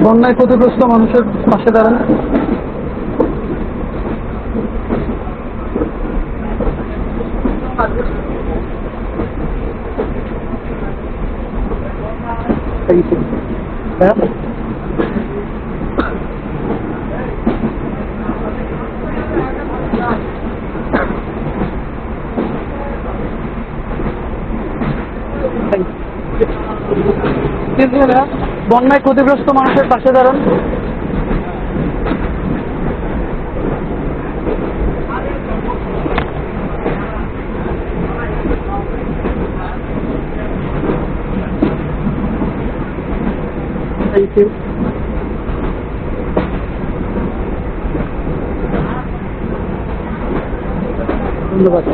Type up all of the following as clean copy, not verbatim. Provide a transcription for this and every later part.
বন্যায় ক্ষতিগ্রস্ত মানুষের পাশে দাঁড়ান। বন্যায় ক্ষতিগ্রস্ত মানুষের পাশে দাঁড়ান। ধন্যবাদ।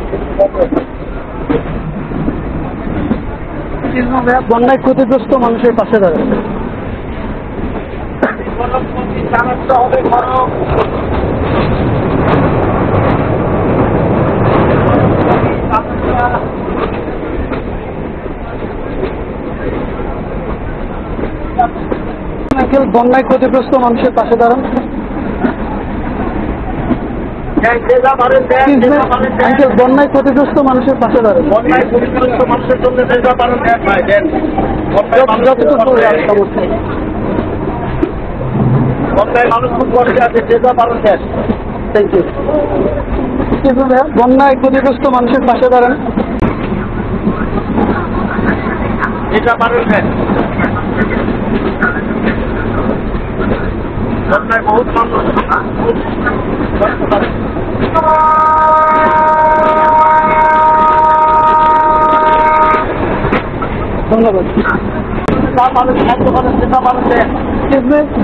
বন্যায় ক্ষতিগ্রস্ত মানুষের পাশে দাঁড়ান। বন্যায় ক্ষতিগ্রস্ত মানুষের পাশে দাঁড়ান। বন্যায় ক্ষতিগ্রস্ত মানুষের পাশে দাঁড়ান। বন্যায় ক্ষতিগ্রস্ত মানুষের জন্য বন্যায় মানুষ খুব কষ্টে আছে, যে যা পারেন দেন। Thank you. বন্যায় ক্ষতিগ্রস্ত মানুষের পাশে দাঁড়ান। যেটা পারেন দেন। বন্যায় বহুত মানুষ ধন্যবাদ।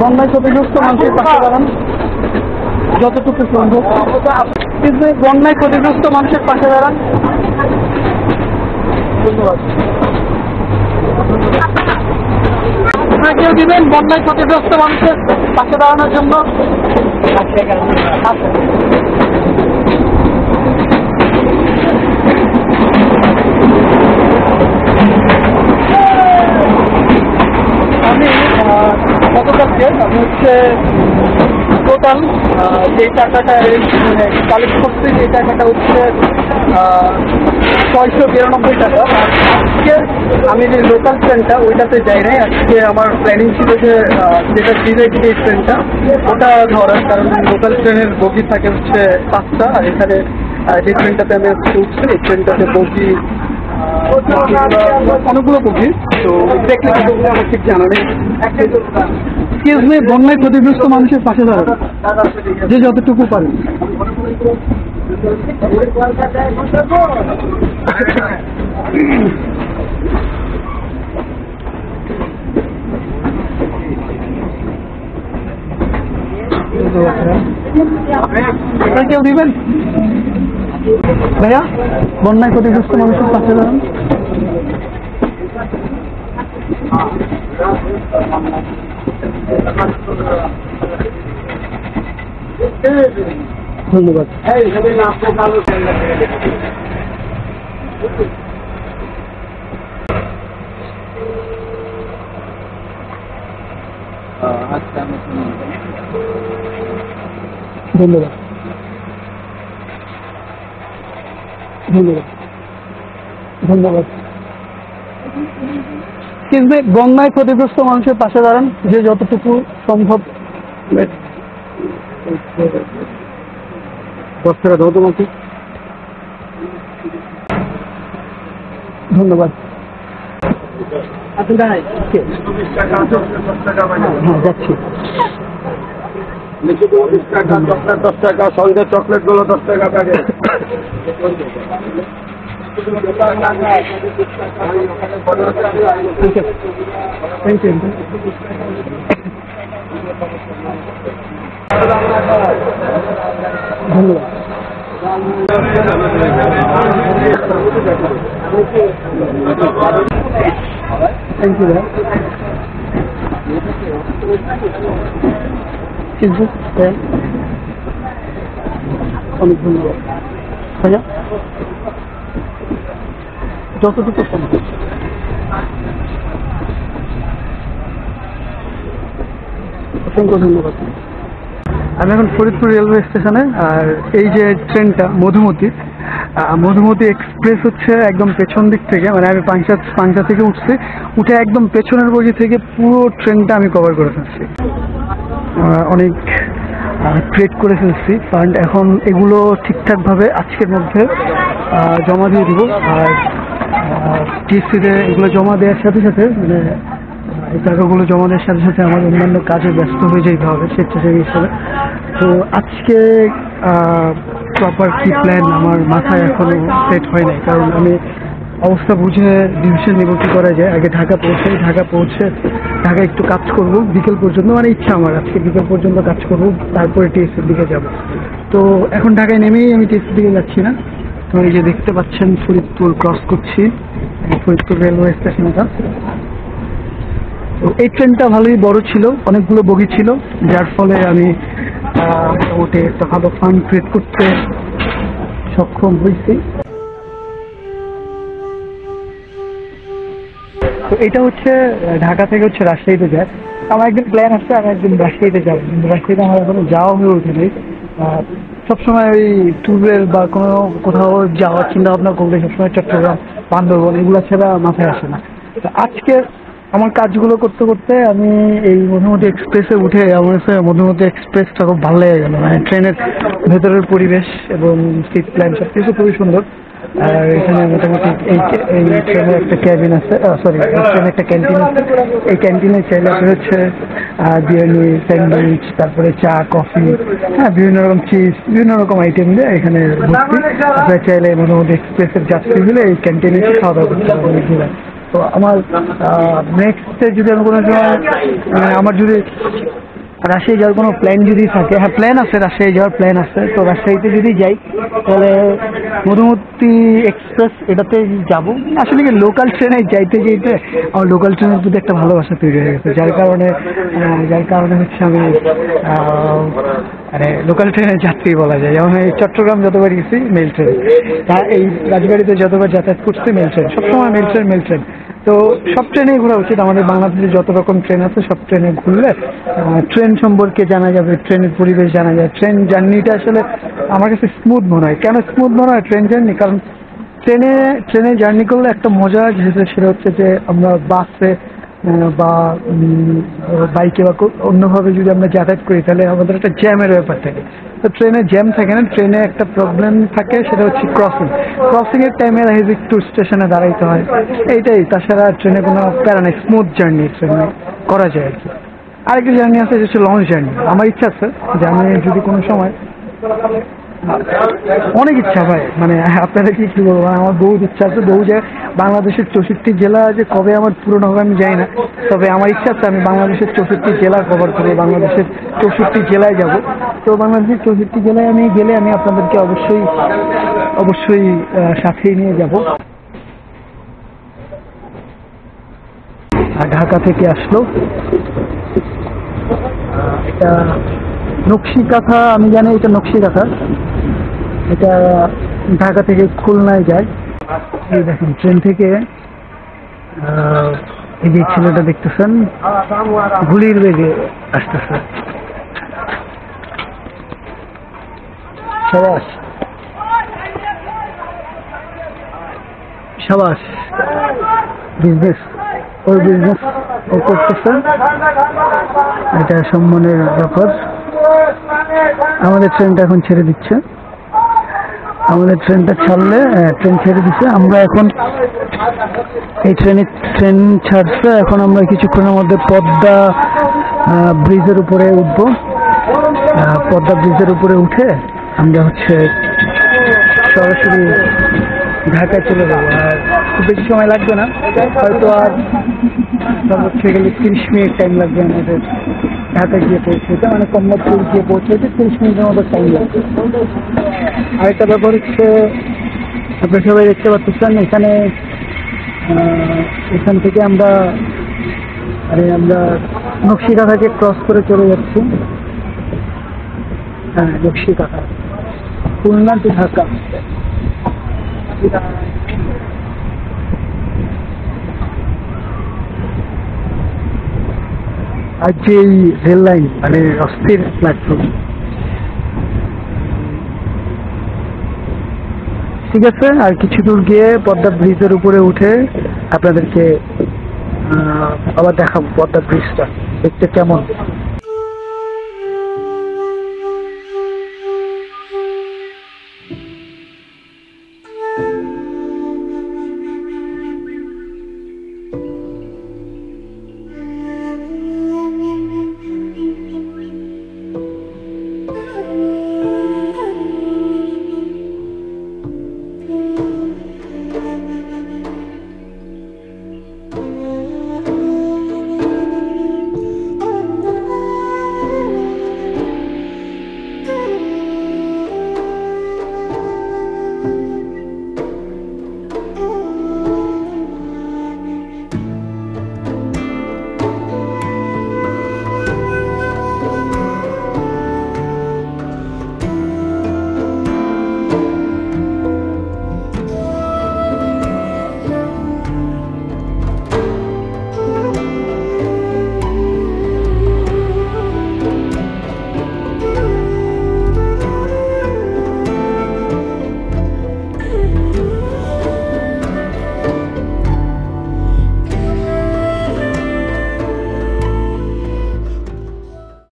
বন্যায় ক্ষতিগ্রস্ত মানুষের পাশে দাঁড়ান যতটুকু সম্ভব। বন্যায় ক্ষতিগ্রস্ত মানুষের পাশে দাঁড়ান। ধন্যবাদ। কেউ দিবেন বন্যায় ক্ষতিগ্রস্ত মানুষের পাশে দাঁড়ানোর জন্য? গতকালকে আমি টোটাল যে টাকাটা কালেক্ট করছি, যে টাকাটা হচ্ছে 692 টাকা। আজকে আমি যে লোকাল ট্রেনটা ওইটাতে যাই নাই। আজকে আমার প্ল্যানিং ছিল যে যেটা ডিরেক্ট এই ট্রেনটা ওটা ধরার, কারণ লোকাল ট্রেনের বগি থাকে হচ্ছে 5টা, আর এখানে যে ট্রেনটাতে আমি আজকে উঠছি এই ট্রেনটাতে বগি অনেকগুলো বগি, তো এক্স্যাক্টলি আমার ঠিক জানা নেই। বন্যায় ক্ষতিগ্রস্ত মানুষের পাশে দাঁড়ান যে যতটুকু পারেন। কেউ দিবেন ভাইয়া? বন্যায় ক্ষতিগ্রস্ত মানুষের পাশে দাঁড়ান। ধন্যবাদ। ধন্যবাদ। ধন্যবাদ। ধন্যবাদ। কিন্তু বন্যায় ক্ষতিগ্রস্ত মানুষের পাশে দাঁড়ান যে যতটুকু সম্ভব। 10 টাকা দাও তোমাকে। ধন্যবাদ। হ্যাঁ যাচ্ছি। 20 টাকা, 10 টাকা, সন্ধ্যে চকলেট গুলো 10 টাকা প্যাকেট। Thank you. ধন্যবাদ। থ্যাংক ইউ ভাই। অনেক ধন্যবাদ ভাইয়া। যতটুকু সম্ভব। অসংখ্য ধন্যবাদ। আমি এখন ফরিদপুর রেলওয়ে স্টেশনে, আর এই যে ট্রেনটা মধুমতি এক্সপ্রেস হচ্ছে একদম পেছন দিক থেকে, মানে আমি পাংশা থেকে উঠে একদম পেছনের বগি থেকে পুরো ট্রেনটা আমি কভার করে ফেলছি। অনেক ক্রিয়েট করে ফেলছি ফান্ড, এখন এগুলো ঠিকঠাকভাবে আজকের মধ্যে জমা দিয়ে দিব। আর টিএসসিতে এগুলো জমা দেওয়ার সাথে সাথে, মানে এই টাকাগুলো জমা দেওয়ার সাথে সাথে আমার অন্যান্য কাজে ব্যস্ত হয়ে যেতে হবে স্বেচ্ছাসেবী হিসেবে। তো আজকে প্রপার কি প্ল্যান আমার মাথায় এখনো সেট হয় নাই, কারণ আমি অবস্থা বুঝে ডিসিশন নেব কী করা যায়। আগে ঢাকা পৌঁছে ঢাকা একটু কাজ করব বিকেল পর্যন্ত, মানে ইচ্ছা আমার আজকে বিকেল পর্যন্ত কাজ করব, তারপরে টিএসসির দিকে যাব। তো এখন ঢাকায় নেমেই আমি টিএসসির দিকে যাচ্ছি না। তো এই যে দেখতে পাচ্ছেন ফরিদপুর ক্রস করছি, ফরিদপুর রেলওয়ে স্টেশনটা। তো এই ট্রেনটা ভালোই বড় ছিল, অনেকগুলো বগি ছিল, যার ফলে আমি মোটামুটি একটা ভালো ফান্ড ক্রিয়েট করতে সক্ষম হয়েছি। তো এটা হচ্ছে ঢাকা থেকে রাজশাহীতে যায়। আমার একদিন প্ল্যান আছে, আমি একদিন রাজশাহীতে যাবো, কিন্তু রাজশাহীতে আমার এখনো যাওয়া হয়ে ওঠেনি। সবসময় ওই ট্যুরের বা কোথাও যাওয়ার চিন্তা ভাবনা করলে সবসময় চট্টগ্রাম, বান্দরবন এগুলো ছাড়া মাথায় আসে না। তো আজকে আমার কাজগুলো করতে করতে আমি এই মধুমতি এক্সপ্রেসে উঠে আমার কাছে মধুমতি এক্সপ্রেসটা খুব ভালো লেগে গেল। মানে ট্রেনের ভেতরের পরিবেশ এবং সিট প্ল্যান সব কিছু খুবই সুন্দর। আর এখানে মোটামুটি এই ট্রেনের একটা ক্যাবিন আছে, ট্রেনের একটা ক্যান্টিন আছে। এই ক্যান্টিনে চাইলে হচ্ছে বিরিয়ানি, স্যান্ডউইচ, তারপরে চা, কফি, হ্যাঁ বিভিন্ন রকম চিজ, বিভিন্ন রকম আইটেম দিয়ে এখানে ভর্তি। আপনারা চাইলে মোটামুটি এক্সপ্রেসের যাত্রী হলে এই ক্যান্টিনে এসে খাওয়া দাওয়া করতে পারবেন। তো আমার নেক্সটে যদি আমি কোনো সময়, মানে আমার যদি রাজশাহী যাওয়ার কোনো প্ল্যান যদি থাকে, হ্যাঁ প্ল্যান আছে, রাজশাহী যাওয়ার প্ল্যান আছে। তো রাজশাহীতে যদি যাই তাহলে মধুমতি এক্সপ্রেস এটাতে যাব। আসলে কি লোকাল ট্রেনে যাইতে আমার লোকাল ট্রেনের প্রতি একটা ভালোবাসা তৈরি হয়ে গেছে, যার কারণে হচ্ছে আমি মানে লোকাল ট্রেনের যাত্রী বলা যায়। যেমন এই চট্টগ্রাম যতবার গেছি মেল ট্রেন, এই রাজবাড়িতে যতবার যাতায়াত করছি মেল ট্রেন, সবসময় মেল ট্রেন। তো সব ট্রেনেই ঘোরা উচিত। আমাদের বাংলাদেশে যত রকম ট্রেন আছে সব ট্রেনে ঘুরলে ট্রেন সম্পর্কে জানা যাবে, ট্রেনের পরিবেশ জানা যায়। ট্রেন জার্নিটা আসলে আমার কাছে স্মুথ মনে হয়। কেন স্মুথ মনে হয় ট্রেন জার্নি? কারণ ট্রেনে জার্নি করলে একটা মজা যেটা, সেটা হচ্ছে যে আমরা বাসে বা বাইকে বা অন্যভাবে যদি আমরা যাতায়াত করি তাহলে আমাদের একটা জ্যামের ব্যাপার থাকে। তো ট্রেনে জ্যাম থাকে না, ট্রেনে একটা প্রবলেম থাকে, সেটা হচ্ছে ক্রসিংয়ের টাইমে একটু স্টেশনে দাঁড়াইতে হয়, এইটাই। তাছাড়া ট্রেনে কোনো প্যারা নেই, স্মুথ জার্নি ট্রেনে করা যায় আর কি। আরেকটা জার্নি আছে যেটা হচ্ছে লঞ্চ জার্নি। আমার ইচ্ছা আছে যে আমি যদি কোনো সময়, অনেক ইচ্ছা ভাই, মানে আপনারা কি বলবো, আমার বহুত ইচ্ছা আছে। বাংলাদেশের 64 জেলা যে কবে আমার পূরণ হবে আমি জানি না, তবে আমার ইচ্ছা আছে আমি বাংলাদেশের 64 জেলা কভার করবো, বাংলাদেশের 64 জেলায় যাব। তো বাংলাদেশের 64 জেলায় আমি গেলে আমি আপনাদেরকে অবশ্যই সাথেই নিয়ে যাব। ঢাকা থেকে আসলো এটা নকশিকাঁথা, আমি জানি এটা নকশিকাঁথা, এটা ঢাকা থেকে খুলনায় যায়। এই দেখেন ট্রেন থেকে এই যে ছেলেটা দেখতেছেন গুলির বেগে আসতেছে। সাবাস বিজনেস ও করতেছে, এটা সম্মানের ব্যাপার। আমাদের ট্রেনটা এখন ছেড়ে দিচ্ছে, আমাদের ট্রেনটা ছাড়লে ট্রেন ছেড়ে দিচ্ছে। আমরা এখন এই ট্রেন ছাড়ছে, এখন আমরা কিছুক্ষণের মধ্যে পদ্মা ব্রিজের উপরে উঠবো। পদ্মা ব্রিজের উপরে উঠে আমরা হচ্ছে সরাসরি ঢাকায় চলে যাবো। আর খুব বেশি সময় লাগবে না, হয়তো আর সর্বোচ্চ গেলে 30 মিনিট টাইম লাগবে আমাদের ঢাকায় গিয়ে পৌঁছতে, মানে কমলাপুর গিয়ে পৌঁছতে 30 মিনিটের মতো টাইম লাগবে। আরেকটা ব্যাপার হচ্ছে, আপনারা সবাই দেখতে পাচ্ছেন এখান থেকে আমরা নকশিকাঁথাকে ক্রস করে চলে যাচ্ছি। হ্যাঁ, নকশিকাঁথা, খুলনা টু ঢাকা। আর যে এই রেল লাইন মানে অস্থির প্ল্যাটফর্ম। ঠিক আছে, আর কিছু দূর গিয়ে পদ্মা ব্রিজের উপরে উঠে আপনাদেরকে আবার দেখাবো পদ্মা ব্রিজটা দেখতে কেমন।